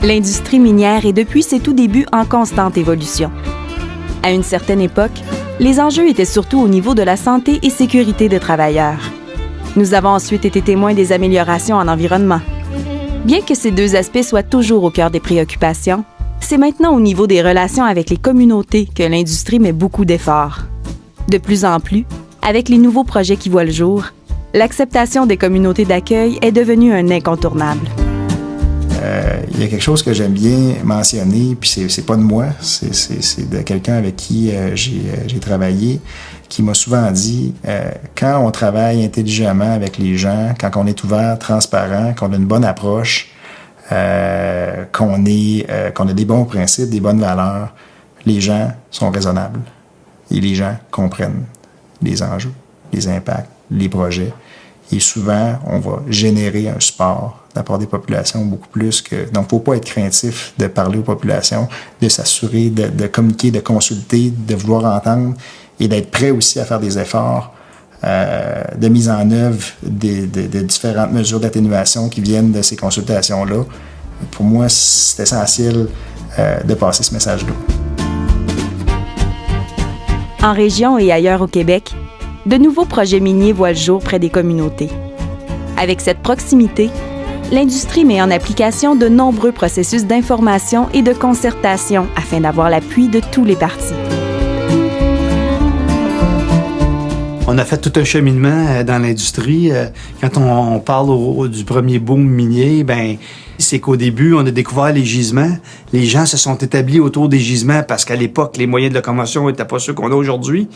L'industrie minière est depuis ses tout débuts en constante évolution. À une certaine époque, les enjeux étaient surtout au niveau de la santé et sécurité des travailleurs. Nous avons ensuite été témoins des améliorations en environnement. Bien que ces deux aspects soient toujours au cœur des préoccupations, c'est maintenant au niveau des relations avec les communautés que l'industrie met beaucoup d'efforts. De plus en plus, avec les nouveaux projets qui voient le jour, l'acceptation des communautés d'accueil est devenue un incontournable. Il y a quelque chose que j'aime bien mentionner, puis c'est pas de moi, c'est de quelqu'un avec qui j'ai travaillé, qui m'a souvent dit, quand on travaille intelligemment avec les gens, quand on est ouvert, transparent, qu'on a une bonne approche, qu'on a des bons principes, des bonnes valeurs, les gens sont raisonnables et les gens comprennent les enjeux, les impacts, les projets. Et souvent, on va générer un support de la part des populations beaucoup plus que... Donc, il ne faut pas être craintif de parler aux populations, de s'assurer, de communiquer, de consulter, de vouloir entendre et d'être prêt aussi à faire des efforts de mise en œuvre de différentes mesures d'atténuation qui viennent de ces consultations-là. Pour moi, c'est essentiel de passer ce message-là. En région et ailleurs au Québec, de nouveaux projets miniers voient le jour près des communautés. Avec cette proximité, l'industrie met en application de nombreux processus d'information et de concertation afin d'avoir l'appui de tous les partis. On a fait tout un cheminement dans l'industrie. Quand on parle du premier boom minier, c'est qu'au début, on a découvert les gisements. Les gens se sont établis autour des gisements parce qu'à l'époque, les moyens de locomotion n'étaient pas ceux qu'on a aujourd'hui.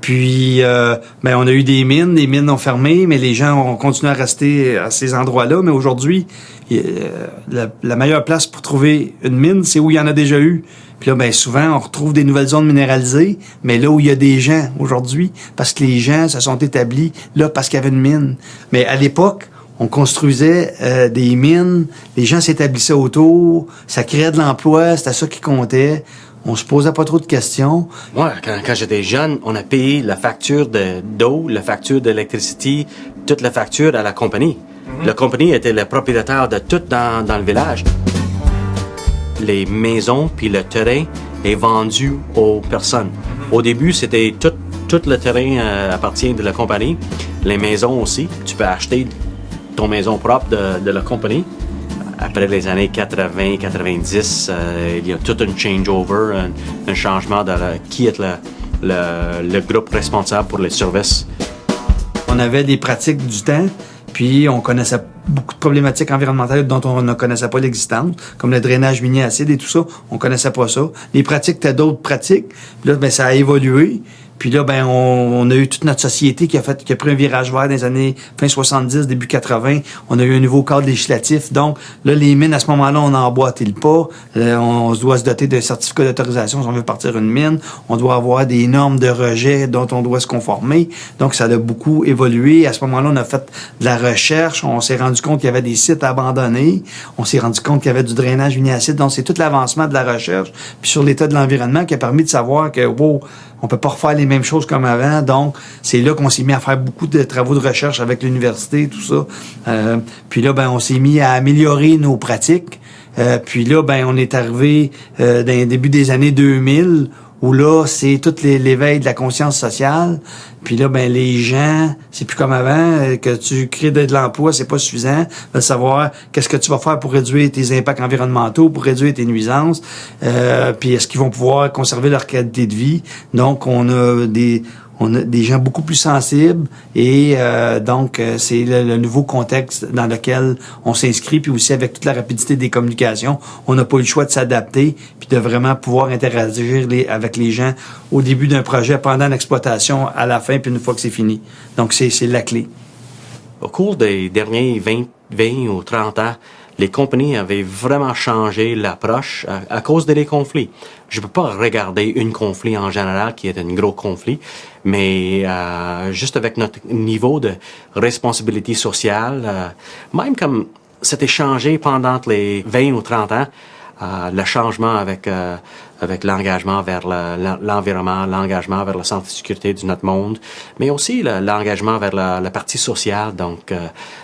Puis, on a eu des mines ont fermé, mais les gens ont continué à rester à ces endroits-là. Mais aujourd'hui, la meilleure place pour trouver une mine, c'est où il y en a déjà eu. Puis là, souvent, on retrouve des nouvelles zones minéralisées, mais là où il y a des gens aujourd'hui, parce que les gens se sont établis là parce qu'il y avait une mine. Mais à l'époque, on construisait des mines, les gens s'établissaient autour, ça créait de l'emploi, c'était ça qui comptait. On se posait pas trop de questions. Moi, quand j'étais jeune, on a payé la facture d'eau, la facture d'électricité, toute la facture à la compagnie. Mm-hmm. La compagnie était le propriétaire de tout dans le village. Les maisons puis le terrain est vendu aux personnes. Mm-hmm. Au début, c'était tout le terrain appartient de la compagnie. Les maisons aussi. Tu peux acheter ton maison propre de la compagnie. Après les années 80-90, il y a tout un changeover, un changement de qui est le groupe responsable pour les services. On avait des pratiques du temps, puis on connaissait beaucoup de problématiques environnementales dont on ne connaissait pas l'existence, comme le drainage minier acide et tout ça, on connaissait pas ça. Les pratiques étaient d'autres pratiques, puis là, ça a évolué. Puis là, on a eu toute notre société qui a pris un virage vert dans les années fin 70, début 80. On a eu un nouveau cadre législatif. Donc, là, les mines, à ce moment-là, on a emboîté le pas. On doit se doter d'un certificat d'autorisation si on veut partir une mine. On doit avoir des normes de rejet dont on doit se conformer. Donc, ça a beaucoup évolué. À ce moment-là, on a fait de la recherche. On s'est rendu compte qu'il y avait des sites abandonnés. On s'est rendu compte qu'il y avait du drainage minier acide. Donc, c'est tout l'avancement de la recherche. Puis sur l'état de l'environnement qui a permis de savoir que, on peut pas refaire les mêmes choses comme avant. Donc, c'est là qu'on s'est mis à faire beaucoup de travaux de recherche avec l'université, tout ça. Puis là, on s'est mis à améliorer nos pratiques. Puis là, on est arrivé dans le début des années 2000, où là, c'est tout l'éveil de la conscience sociale. Puis là, les gens, c'est plus comme avant, que tu crées de l'emploi, c'est pas suffisant. De savoir qu'est-ce que tu vas faire pour réduire tes impacts environnementaux, pour réduire tes nuisances, puis est-ce qu'ils vont pouvoir conserver leur qualité de vie. Donc, on a des gens beaucoup plus sensibles et donc c'est le nouveau contexte dans lequel on s'inscrit, puis aussi avec toute la rapidité des communications, on n'a pas eu le choix de s'adapter puis de vraiment pouvoir interagir avec les gens au début d'un projet, pendant l'exploitation, à la fin, puis une fois que c'est fini. Donc c'est la clé. Au cours des derniers 20 ou 30 ans, les compagnies avaient vraiment changé l'approche à cause des conflits. Je peux pas regarder un conflit en général qui est un gros conflit, mais juste avec notre niveau de responsabilité sociale, même comme c'était changé pendant les 20 ou 30 ans, le changement avec l'engagement vers l'environnement, l'engagement vers la santé et la sécurité de notre monde, mais aussi l'engagement vers la partie sociale. Donc,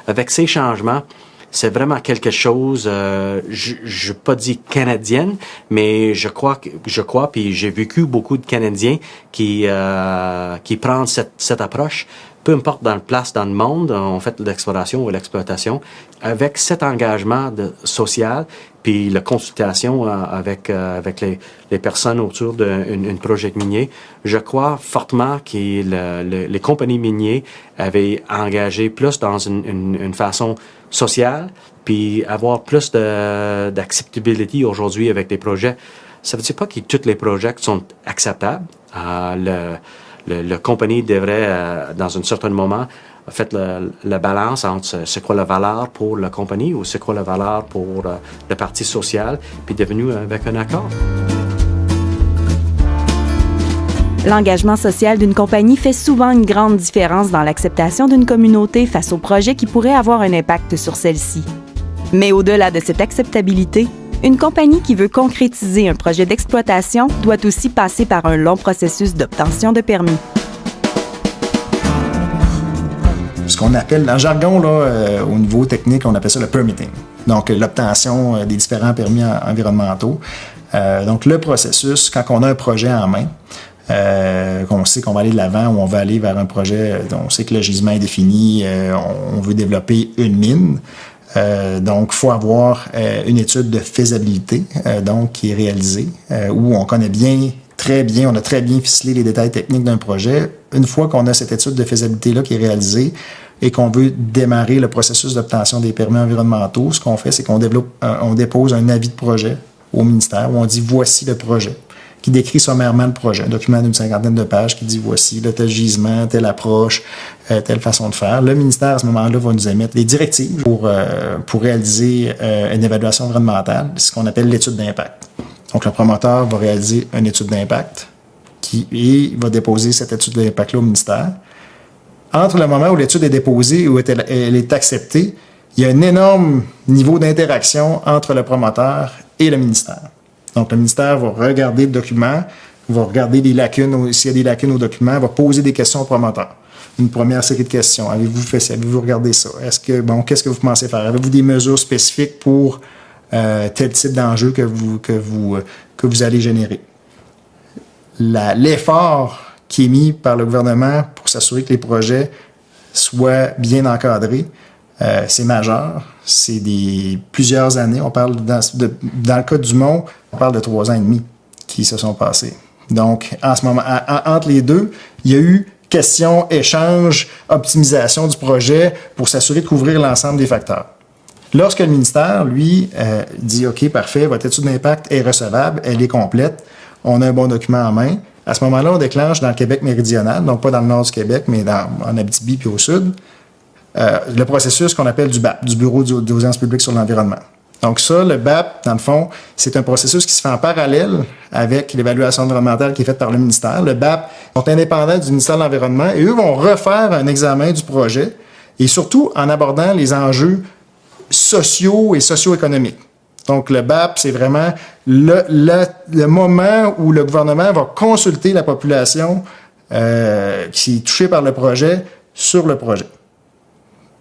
avec ces changements, c'est vraiment quelque chose, je pas dit canadienne, mais je crois, puis j'ai vécu beaucoup de Canadiens qui prennent cette approche. Peu importe dans le place dans le monde, on fait l'exploration ou l'exploitation, avec cet engagement social, puis la consultation avec les personnes autour d'un projet minier, je crois fortement que les compagnies minières avaient engagé plus dans une façon sociale, puis avoir plus d'acceptabilité aujourd'hui avec les projets. Ça veut dire pas que tous les projets sont acceptables. La compagnie devrait, dans un certain moment, faire la balance entre c'est quoi la valeur pour la compagnie ou c'est quoi la valeur pour le parti social, puis devenu avec un accord. L'engagement social d'une compagnie fait souvent une grande différence dans l'acceptation d'une communauté face aux projets qui pourraient avoir un impact sur celle-ci. Mais au-delà de cette acceptabilité, une compagnie qui veut concrétiser un projet d'exploitation doit aussi passer par un long processus d'obtention de permis. Ce qu'on appelle, dans le jargon, là, au niveau technique, on appelle ça le permitting. Donc, l'obtention des différents permis environnementaux. Donc, le processus, quand on a un projet en main, qu'on sait qu'on va aller de l'avant ou on va aller vers un projet dont on sait que le gisement est défini, on veut développer une mine. Donc, il faut avoir une étude de faisabilité donc qui est réalisée, où on connaît très bien, on a très bien ficelé les détails techniques d'un projet. Une fois qu'on a cette étude de faisabilité-là qui est réalisée et qu'on veut démarrer le processus d'obtention des permis environnementaux, ce qu'on fait, c'est qu'on dépose un avis de projet au ministère où on dit « voici le projet », qui décrit sommairement le projet, un document d'une 50aine de pages qui dit voici là, tel gisement, telle approche, telle façon de faire. Le ministère, à ce moment-là, va nous émettre des directives pour réaliser une évaluation environnementale, ce qu'on appelle l'étude d'impact. Donc, le promoteur va réaliser une étude d'impact et il va déposer cette étude d'impact-là au ministère. Entre le moment où l'étude est déposée et où elle est acceptée, il y a un énorme niveau d'interaction entre le promoteur et le ministère. Donc, le ministère va regarder le document, va regarder les lacunes, s'il y a des lacunes au document, va poser des questions au promoteur. Une première série de questions. Avez-vous fait ça? Avez-vous regardé ça? Qu'est-ce que vous pensez faire? Avez-vous des mesures spécifiques pour tel type d'enjeu que vous allez générer? L'effort qui est mis par le gouvernement pour s'assurer que les projets soient bien encadrés, c'est majeur. C'est plusieurs années. On parle dans le cas du Mont, on parle de 3 ans et demi qui se sont passés. Donc, en ce moment, entre les deux, il y a eu question, échange, optimisation du projet pour s'assurer de couvrir l'ensemble des facteurs. Lorsque le ministère, lui, dit « OK, parfait, votre étude d'impact est recevable, elle est complète, on a un bon document en main », à ce moment-là, on déclenche dans le Québec méridional, donc pas dans le nord du Québec, mais en Abitibi puis au sud, le processus qu'on appelle du BAP, du Bureau d'audience publique sur l'environnement. Donc ça, le BAP, dans le fond, c'est un processus qui se fait en parallèle avec l'évaluation environnementale qui est faite par le ministère. Le BAP sont indépendants du ministère de l'Environnement et eux vont refaire un examen du projet et surtout en abordant les enjeux sociaux et socio-économiques. Donc, le BAP, c'est vraiment le moment où le gouvernement va consulter la population qui est touchée par le projet sur le projet.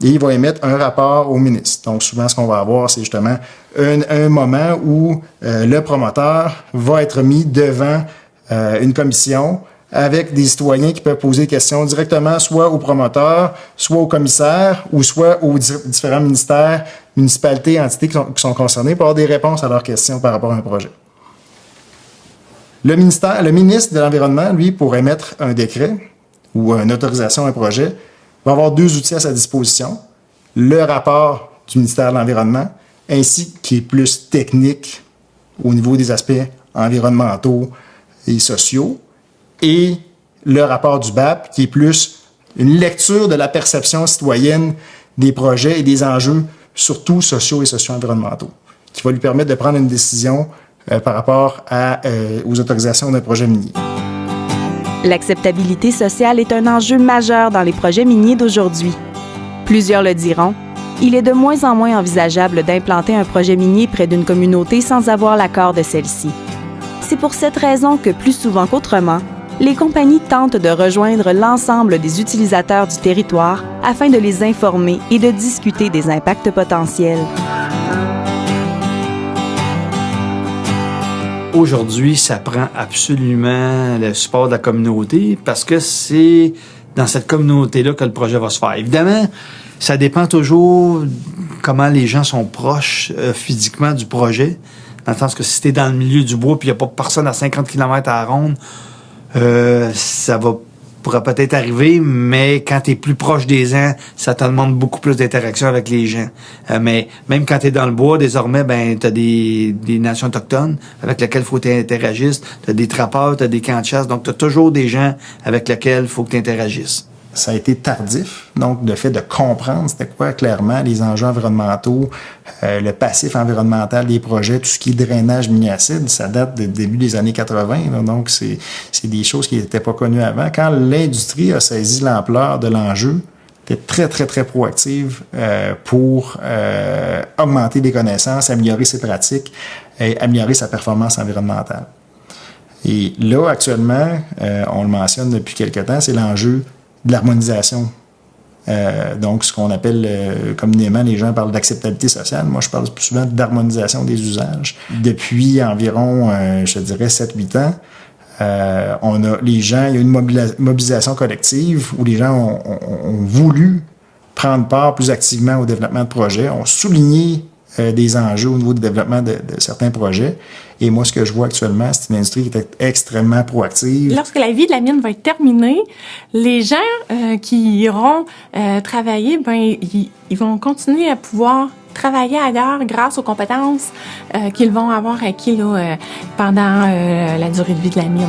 Et il va émettre un rapport au ministre. Donc, souvent, ce qu'on va avoir, c'est justement un moment où le promoteur va être mis devant une commission avec des citoyens qui peuvent poser des questions directement soit au promoteur, soit au commissaire, ou soit aux différents ministères, municipalités, entités qui sont concernées pour avoir des réponses à leurs questions par rapport à un projet. Le ministre de l'Environnement, lui, pour émettre un décret ou une autorisation à un projet, va avoir 2 outils à sa disposition. Le rapport du ministère de l'Environnement, ainsi qui est plus technique au niveau des aspects environnementaux et sociaux, et le rapport du BAP, qui est plus une lecture de la perception citoyenne des projets et des enjeux, surtout sociaux et socio-environnementaux, qui va lui permettre de prendre une décision par rapport aux autorisations d'un projet minier. L'acceptabilité sociale est un enjeu majeur dans les projets miniers d'aujourd'hui. Plusieurs le diront, il est de moins en moins envisageable d'implanter un projet minier près d'une communauté sans avoir l'accord de celle-ci. C'est pour cette raison que, plus souvent qu'autrement, les compagnies tentent de rejoindre l'ensemble des utilisateurs du territoire afin de les informer et de discuter des impacts potentiels. Aujourd'hui, ça prend absolument le support de la communauté parce que c'est dans cette communauté-là que le projet va se faire. Évidemment, ça dépend toujours comment les gens sont proches physiquement du projet. Dans le sens que si t'es dans le milieu du bois puis il n'y a pas personne à 50 km à la ronde, ça pourra peut-être arriver, mais quand tu es plus proche des gens, ça te demande beaucoup plus d'interaction avec les gens. Mais même quand tu es dans le bois, désormais, ben tu as des nations autochtones avec lesquelles il faut que tu interagisses. Tu as des trappeurs, tu as des camps de chasse. Donc, tu as toujours des gens avec lesquels il faut que tu interagisses. Ça a été tardif, donc le fait de comprendre c'était quoi clairement les enjeux environnementaux, le passif environnemental des projets, tout ce qui est drainage mini-acide, ça date du début des années 80, là, donc c'est des choses qui n'étaient pas connues avant. Quand l'industrie a saisi l'ampleur de l'enjeu, était très, très, très proactive pour augmenter les connaissances, améliorer ses pratiques et améliorer sa performance environnementale. Et là, actuellement, on le mentionne depuis quelque temps, c'est l'enjeu de l'harmonisation. Donc, ce qu'on appelle communément, les gens parlent d'acceptabilité sociale. Moi, je parle plus souvent d'harmonisation des usages. Depuis environ, je dirais, 7-8 ans, il y a eu une mobilisation collective où les gens ont voulu prendre part plus activement au développement de projets, ont souligné des enjeux au niveau du développement de certains projets. Et moi, ce que je vois actuellement, c'est une industrie qui est extrêmement proactive. Lorsque la vie de la mine va être terminée, les gens qui iront travailler, ils vont continuer à pouvoir travailler ailleurs grâce aux compétences qu'ils vont avoir acquis pendant la durée de vie de la mine.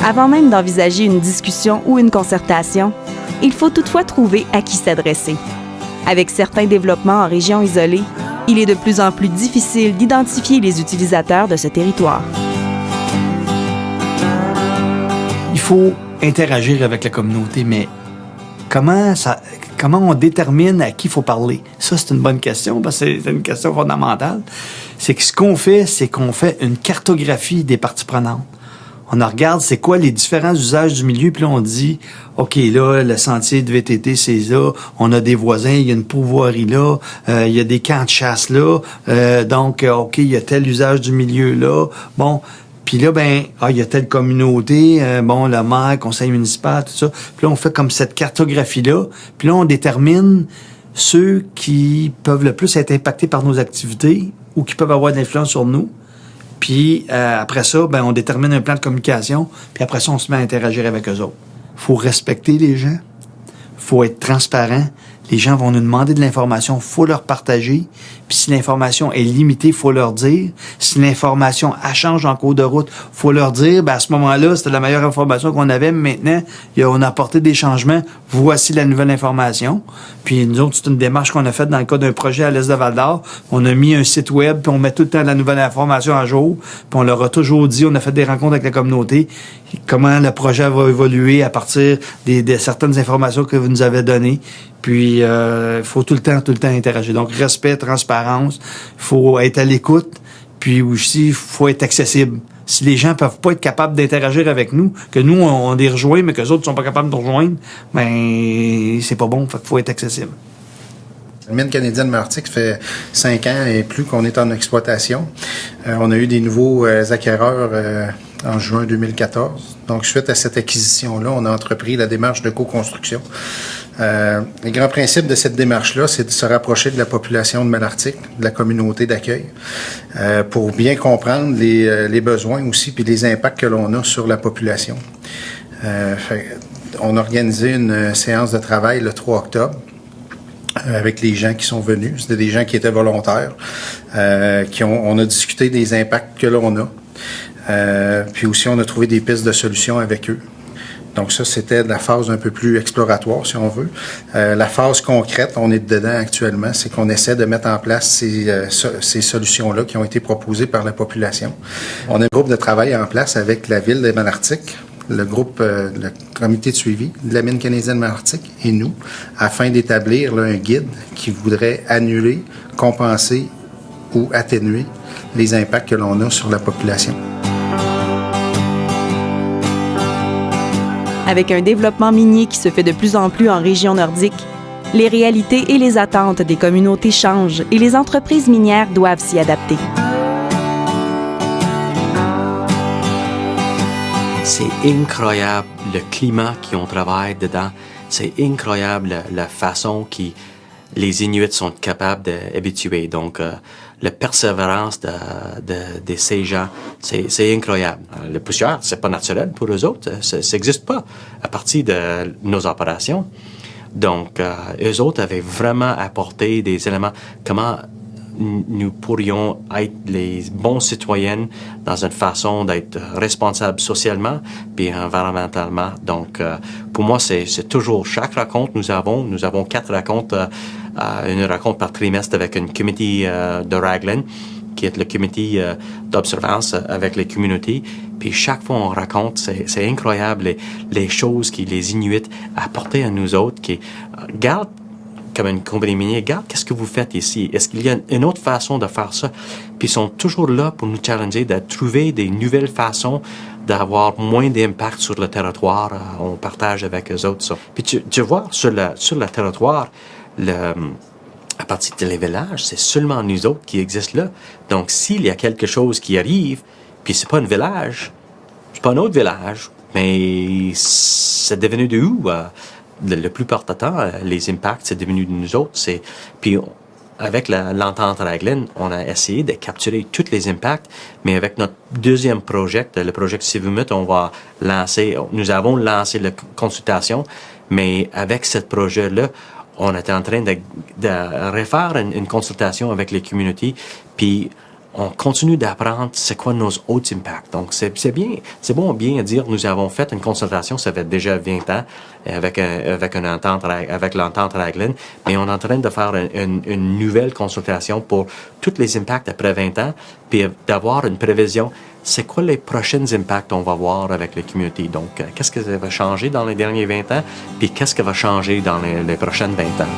Avant même d'envisager une discussion ou une concertation, il faut toutefois trouver à qui s'adresser. Avec certains développements en région isolée, il est de plus en plus difficile d'identifier les utilisateurs de ce territoire. Il faut interagir avec la communauté, mais comment on détermine à qui il faut parler? Ça, c'est une bonne question, parce que c'est une question fondamentale. C'est que ce qu'on fait, c'est qu'on fait une cartographie des parties prenantes. On regarde c'est quoi les différents usages du milieu, puis là, on dit, OK, là, le sentier de VTT, c'est là, on a des voisins, il y a une pourvoirie là, il y a des camps de chasse là, donc, OK, il y a tel usage du milieu là. Bon, puis là, il y a telle communauté, le maire, conseil municipal, tout ça. Puis là, on fait comme cette cartographie-là, puis là, on détermine ceux qui peuvent le plus être impactés par nos activités ou qui peuvent avoir de l'influence sur nous. Puis après ça, on détermine un plan de communication, puis après ça, on se met à interagir avec eux autres. Faut respecter les gens, faut être transparent. Les gens vont nous demander de l'information, faut leur partager. Puis si l'information est limitée, faut leur dire. Si l'information change en cours de route, faut leur dire. À ce moment-là, c'était la meilleure information qu'on avait. Mais maintenant, on a apporté des changements. Voici la nouvelle information. Puis nous autres, c'est une démarche qu'on a faite dans le cas d'un projet à l'est de Val-d'Or. On a mis un site web, puis on met tout le temps de la nouvelle information à jour. Puis on leur a toujours dit, on a fait des rencontres avec la communauté, comment le projet va évoluer à partir de certaines informations que vous nous avez données. Puis, il faut tout le temps interagir. Donc, respect, transparence, il faut être à l'écoute, puis aussi, il faut être accessible. Si les gens peuvent pas être capables d'interagir avec nous, que nous, on les rejoint, mais que les autres sont pas capables de nous rejoindre, c'est pas bon, fait qu'il faut être accessible. La mine canadienne Malartic fait 5 ans et plus qu'on est en exploitation. On a eu des nouveaux acquéreurs en juin 2014. Donc, suite à cette acquisition-là, on a entrepris la démarche de co-construction. Le grand principe de cette démarche-là, c'est de se rapprocher de la population de Malartic, de la communauté d'accueil, pour bien comprendre les besoins aussi, puis les impacts que l'on a sur la population. On a organisé une séance de travail le 3 octobre, avec les gens qui sont venus. C'était des gens qui étaient volontaires, on a discuté des impacts que l'on a. Puis aussi, on a trouvé des pistes de solutions avec eux. Donc ça, c'était la phase un peu plus exploratoire, si on veut. La phase concrète, on est dedans actuellement, c'est qu'on essaie de mettre en place ces solutions-là qui ont été proposées par la population. On a un groupe de travail en place avec la ville de Malartic, le comité de suivi de la mine canadienne Malartic et nous, afin d'établir un guide qui voudrait annuler, compenser ou atténuer les impacts que l'on a sur la population. Avec un développement minier qui se fait de plus en plus en région nordique, les réalités et les attentes des communautés changent et les entreprises minières doivent s'y adapter. C'est incroyable le climat qu'on travaille dedans. C'est incroyable la façon que les Inuits sont capables d'habituer. Donc, la persévérance de ces gens, c'est incroyable. Le poussière, c'est pas naturel pour eux autres. Ça n'existe pas à partir de nos opérations. Donc, eux autres avaient vraiment apporté des éléments. Comment nous pourrions être les bons citoyens dans une façon d'être responsables socialement puis environnementalement. Donc, pour moi, c'est toujours chaque raconte nous avons 4 racontes, une raconte par trimestre avec une comité de Raglan, qui est le comité d'observance avec les communautés. Puis chaque fois on raconte, c'est incroyable les choses que les Inuits apportaient à nous autres, qui regardent comme une compagnie minière, regarde qu'est-ce que vous faites ici. Est-ce qu'il y a une autre façon de faire ça? Puis ils sont toujours là pour nous challenger, de trouver des nouvelles façons d'avoir moins d'impact sur le territoire. On partage avec eux autres ça. Puis tu vois, sur le territoire, à partir des villages, c'est seulement nous autres qui existent là. Donc, s'il y a quelque chose qui arrive, puis c'est pas un village, c'est pas un autre village, mais c'est devenu de où? Le plupart du temps, les impacts, c'est devenu de nous autres. Puis, avec l'entente Raglan, on a essayé de capturer tous les impacts, mais avec notre deuxième projet, le projet Sivumut, nous avons lancé la consultation, mais avec ce projet-là, on était en train de refaire une consultation avec les communautés, puis on continue d'apprendre c'est quoi nos autres impacts. Donc, c'est bon bien dire, nous avons fait une consultation, ça fait déjà 20 ans, avec l'entente Raglan, mais on est en train de faire une nouvelle consultation pour tous les impacts après 20 ans, puis d'avoir une prévision, c'est quoi les prochains impacts qu'on va avoir avec les communautés. Donc, qu'est-ce que ça va changer dans les derniers 20 ans, puis qu'est-ce qui va changer dans les prochaines 20 ans.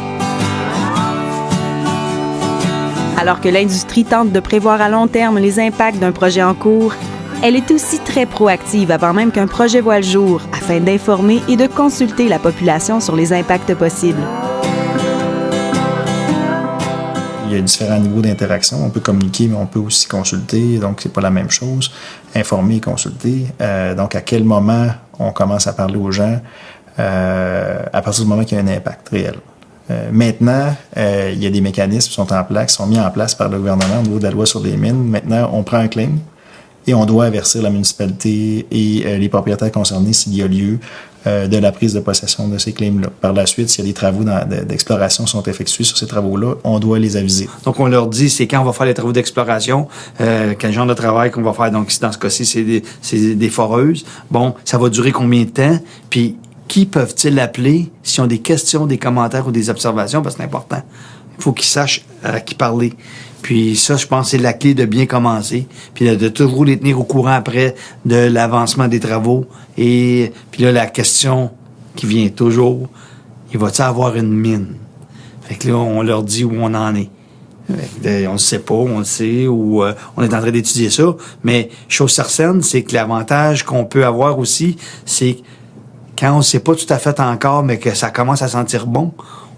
Alors que l'industrie tente de prévoir à long terme les impacts d'un projet en cours, elle est aussi très proactive avant même qu'un projet voie le jour, afin d'informer et de consulter la population sur les impacts possibles. Il y a différents niveaux d'interaction. On peut communiquer, mais on peut aussi consulter. Donc, c'est pas la même chose. Informer et consulter. Donc, à quel moment on commence à parler aux gens? À partir du moment qu'il y a un impact réel. Maintenant, il y a des mécanismes qui sont en place, qui sont mis en place par le gouvernement au niveau de la loi sur les mines. Maintenant, on prend un claim et on doit avertir la municipalité et les propriétaires concernés s'il y a lieu de la prise de possession de ces claims-là. Par la suite, s'il y a des travaux d'exploration qui sont effectués sur ces travaux-là, on doit les aviser. Donc, on leur dit, c'est quand on va faire les travaux d'exploration, quel genre de travail qu'on va faire. Donc, dans ce cas-ci, c'est des foreuses. Bon, ça va durer combien de temps? Puis, qui peuvent-ils appeler s'ils ont des questions, des commentaires ou des observations? Parce que c'est important. Il faut qu'ils sachent à qui parler. Puis ça, je pense, c'est la clé de bien commencer. Puis de toujours les tenir au courant après de l'avancement des travaux. Et puis là, la question qui vient toujours, il va-t-il avoir une mine? Fait que là, on leur dit où on en est. On ne sait pas, on le sait, ou on est en train d'étudier ça. Mais chose certaine, c'est que l'avantage qu'on peut avoir aussi, c'est quand on ne sait pas tout à fait encore, mais que ça commence à sentir bon,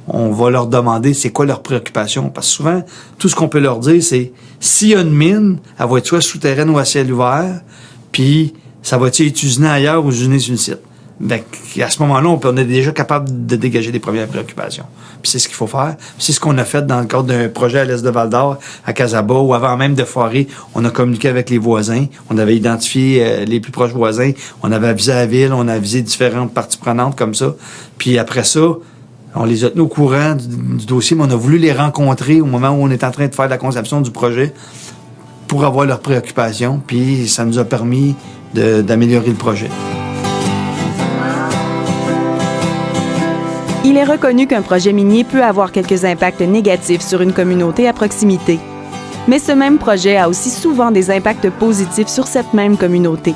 on va leur demander c'est quoi leur préoccupation. Parce que souvent, tout ce qu'on peut leur dire, c'est s'il y a une mine, elle va être soit souterraine ou à ciel ouvert, puis ça va être utilisé ailleurs ou usiner sur le site. Donc, à ce moment-là, on est déjà capable de dégager des premières préoccupations. Puis c'est ce qu'il faut faire. Puis c'est ce qu'on a fait dans le cadre d'un projet à l'est de Val-d'Or, à Casaba, où avant même de foirer, on a communiqué avec les voisins. On avait identifié les plus proches voisins. On avait avisé la ville, on a avisé différentes parties prenantes comme ça. Puis après ça, on les a tenus au courant du dossier, mais on a voulu les rencontrer au moment où on est en train de faire la conception du projet pour avoir leurs préoccupations. Puis ça nous a permis d'améliorer le projet. Il est reconnu qu'un projet minier peut avoir quelques impacts négatifs sur une communauté à proximité. Mais ce même projet a aussi souvent des impacts positifs sur cette même communauté.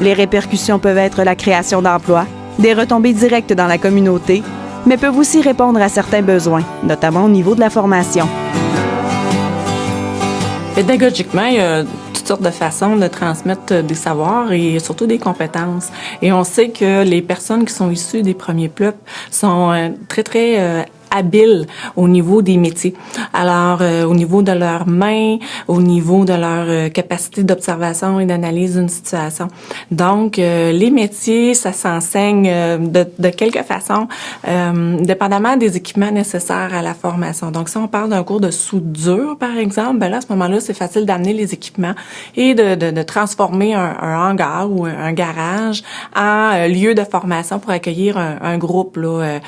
Les répercussions peuvent être la création d'emplois, des retombées directes dans la communauté, mais peuvent aussi répondre à certains besoins, notamment au niveau de la formation. Pédagogiquement, il y a toutes sortes de façons de transmettre des savoirs et surtout des compétences. Et on sait que les personnes qui sont issues des premiers peuples sont très habiles au niveau des métiers. Alors, au niveau de leurs mains, au niveau de leur capacité d'observation et d'analyse d'une situation. Donc, les métiers, ça s'enseigne de quelque façon, dépendamment des équipements nécessaires à la formation. Donc, si on parle d'un cours de soudure, par exemple, ben là, à ce moment-là, c'est facile d'amener les équipements et de transformer un hangar ou un garage en lieu de formation pour accueillir un groupe. Là,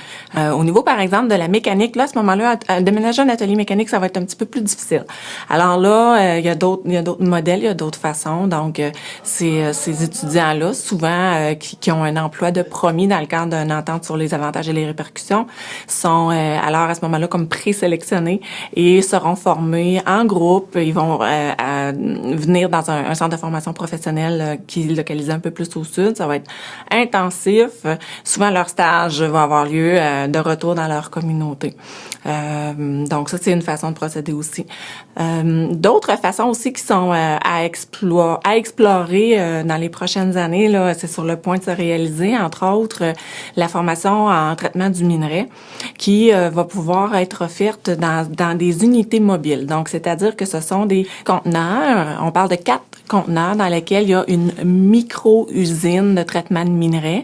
au niveau, par exemple, de la mécanique, là, à ce moment-là, déménager un atelier mécanique, ça va être un petit peu plus difficile. Alors là, il y a d'autres modèles, il y a d'autres façons. Donc, ces étudiants-là, souvent, qui ont un emploi de premier dans le cadre d'une entente sur les avantages et les répercussions, sont alors à ce moment-là comme présélectionnés et seront formés en groupe. Ils vont venir dans un centre de formation professionnelle qui est localisé un peu plus au sud. Ça va être intensif. Souvent, leur stage va avoir lieu de retour dans leur communauté. Donc ça, c'est une façon de procéder aussi. D'autres façons aussi qui sont à explorer dans les prochaines années, là, c'est sur le point de se réaliser, entre autres, la formation en traitement du minerai qui va pouvoir être offerte dans des unités mobiles. Donc, c'est-à-dire que ce sont des conteneurs, on parle de 4 conteneurs dans lesquels il y a une micro-usine de traitement de minerais.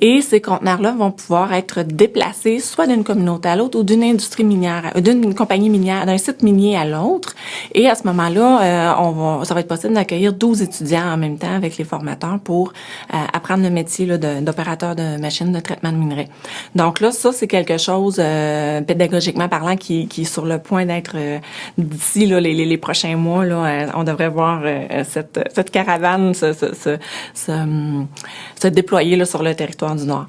Et ces conteneurs-là vont pouvoir être déplacés soit d'une communauté à l'autre ou d'une industrie minière, d'une compagnie minière, d'un site minier à l'autre. Et à ce moment-là, ça va être possible d'accueillir 12 étudiants en même temps avec les formateurs pour apprendre le métier là, d'opérateur de machines de traitement de minerais. Donc là, ça, c'est quelque chose, pédagogiquement parlant, qui est sur le point d'être, d'ici là, les prochains mois, là, on devrait voir cette caravane se déployer là, sur le territoire du Nord.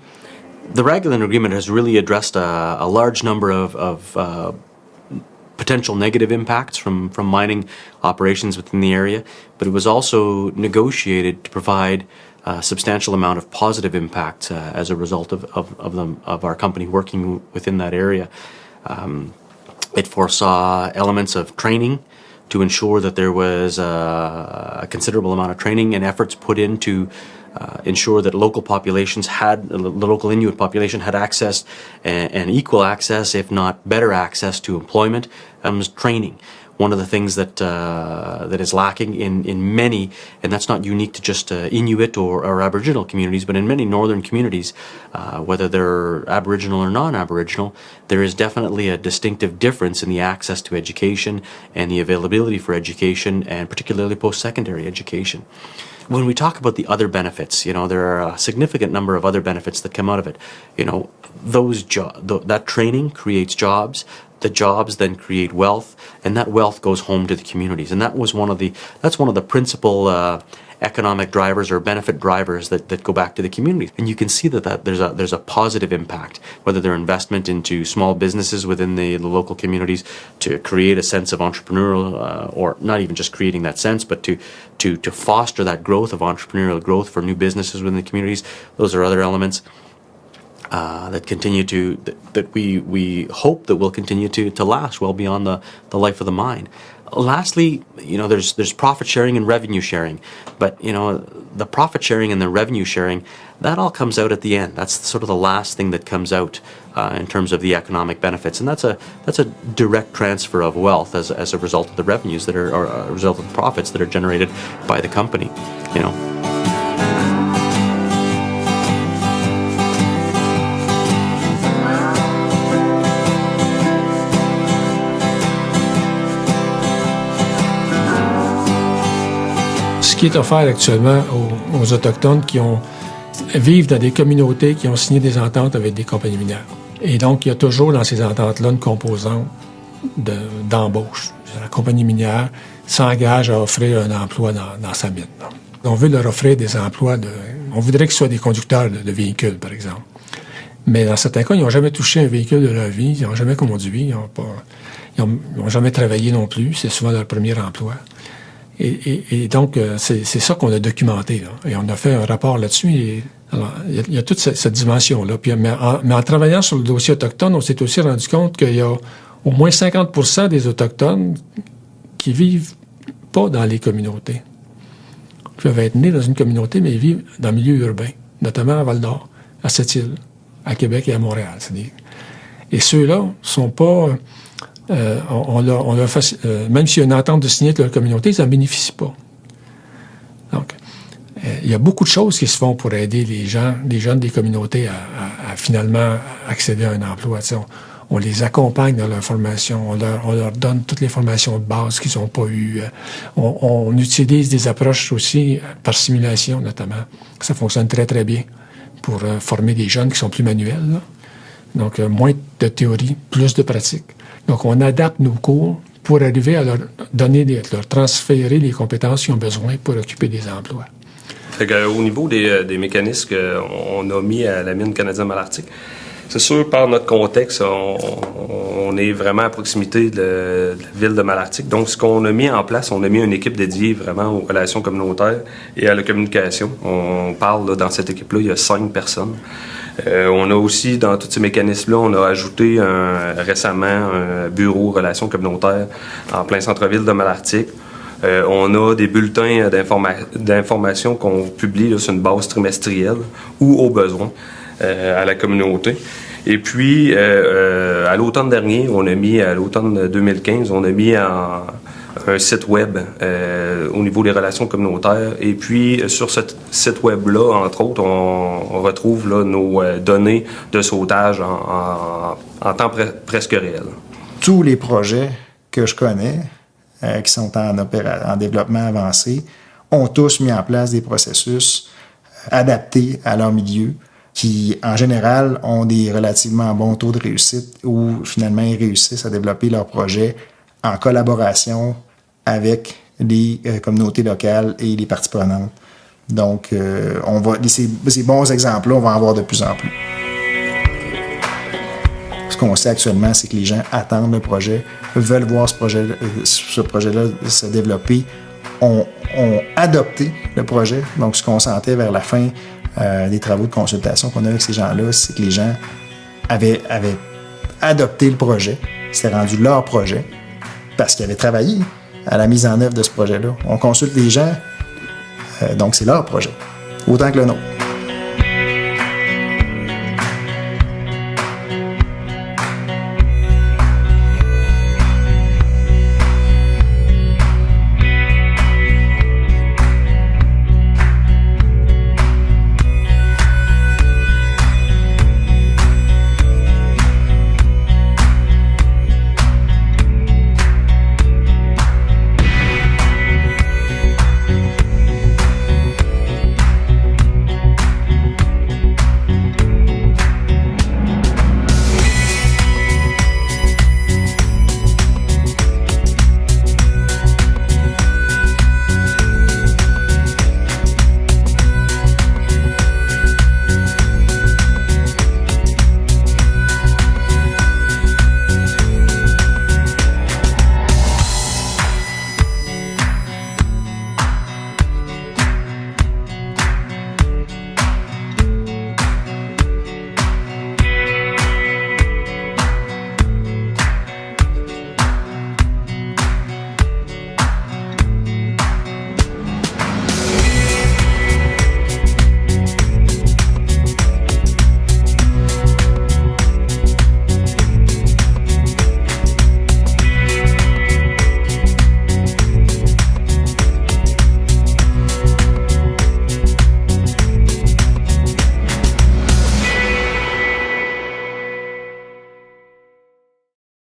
The Raglan Agreement has really addressed a large number of potential negative impacts from mining operations within the area, but it was also negotiated to provide a substantial amount of positive impact as a result of our company working within that area. It foresaw elements of training to ensure that there was a considerable amount of training and efforts put into ensure that local populations the local Inuit population had access and equal access, if not better access to employment and training. One of the things that is lacking in many, and that's not unique to just Inuit or Aboriginal communities, but in many northern communities, whether they're Aboriginal or non-Aboriginal, there is definitely a distinctive difference in the access to education and the availability for education, and particularly post-secondary education. When we talk about the other benefits, there are a significant number of other benefits that come out of it. That training creates jobs. The jobs then create wealth, and that wealth goes home to the communities. And that's one of the principal economic drivers or benefit drivers that go back to the communities. And you can see that there's a positive impact, whether they're investment into small businesses within the local communities to create a sense of entrepreneurial, or not even just creating that sense, but to foster that growth of entrepreneurial growth for new businesses within the communities. Those are other elements that we hope that will continue to last well beyond the life of the mine. Lastly, there's profit sharing and revenue sharing, but the profit sharing and the revenue sharing, that all comes out at the end. That's sort of the last thing that comes out in terms of the economic benefits, and that's a direct transfer of wealth as a result of the revenues that are, or a result of the profits that are generated by the company. Ce qui est offert actuellement aux Autochtones qui vivent dans des communautés qui ont signé des ententes avec des compagnies minières. Et donc, il y a toujours dans ces ententes-là une composante d'embauche. La compagnie minière s'engage à offrir un emploi dans sa mine. On veut leur offrir des emplois on voudrait qu'ils soient des conducteurs de véhicules, par exemple. Mais dans certains cas, ils n'ont jamais touché un véhicule de leur vie, ils n'ont jamais conduit, ils n'ont jamais travaillé non plus. C'est souvent leur premier emploi. Et donc, c'est ça qu'on a documenté, là. Et on a fait un rapport là-dessus. Alors, il y a toute cette dimension-là. Puis, mais en travaillant sur le dossier autochtone, on s'est aussi rendu compte qu'il y a au moins 50% des Autochtones qui vivent pas dans les communautés. peuvent être nés dans une communauté, mais ils vivent dans le milieu urbain, notamment à Val-d'Or, à Sept-Îles, à Québec et à Montréal. Et ceux-là sont pas... même s'il y a une entente de signer avec leur communauté, ils n'en bénéficient pas. Donc, il y a beaucoup de choses qui se font pour aider les jeunes des communautés à finalement accéder à un emploi. On les accompagne dans leur formation, on leur donne toutes les formations de base qu'ils n'ont pas eues. On utilise des approches aussi par simulation, notamment. Ça fonctionne très, très bien pour former des jeunes qui sont plus manuels, là. Donc, moins de théorie, plus de pratique. Donc, on adapte nos cours pour arriver à leur transférer les compétences qu'ils ont besoin pour occuper des emplois. Fait que, au niveau des mécanismes qu'on a mis à la mine canadienne-Malartic, c'est sûr, par notre contexte, on est vraiment à proximité de la ville de Malartic. Donc, ce qu'on a mis en place, on a mis une équipe dédiée vraiment aux relations communautaires et à la communication. On parle, là, dans cette équipe-là, il y a 5 personnes. On a aussi, dans tous ces mécanismes-là, on a ajouté récemment un bureau relations communautaires en plein centre-ville de Malartic. On a des bulletins d'information qu'on publie là, sur une base trimestrielle ou au besoin à la communauté. Et puis, à l'automne dernier, à l'automne 2015, on a mis un site web au niveau des relations communautaires. Et puis, sur ce site web-là, entre autres, on retrouve là, nos données de sauvetage en temps presque réel. Tous les projets que je connais, qui sont en développement avancé, ont tous mis en place des processus adaptés à leur milieu, qui, en général, ont des relativement bons taux de réussite où, finalement, ils réussissent à développer leur projet en collaboration avec les communautés locales et les parties prenantes. Donc, ces bons exemples-là, on va en avoir de plus en plus. Ce qu'on sait actuellement, c'est que les gens attendent le projet, veulent voir ce projet-là se développer, ont adopté le projet, donc se consentaient vers la fin des travaux de consultation qu'on a avec ces gens-là, c'est que les gens avaient adopté le projet, c'était rendu leur projet, parce qu'ils avaient travaillé à la mise en œuvre de ce projet-là. On consulte les gens, donc c'est leur projet, autant que le nôtre.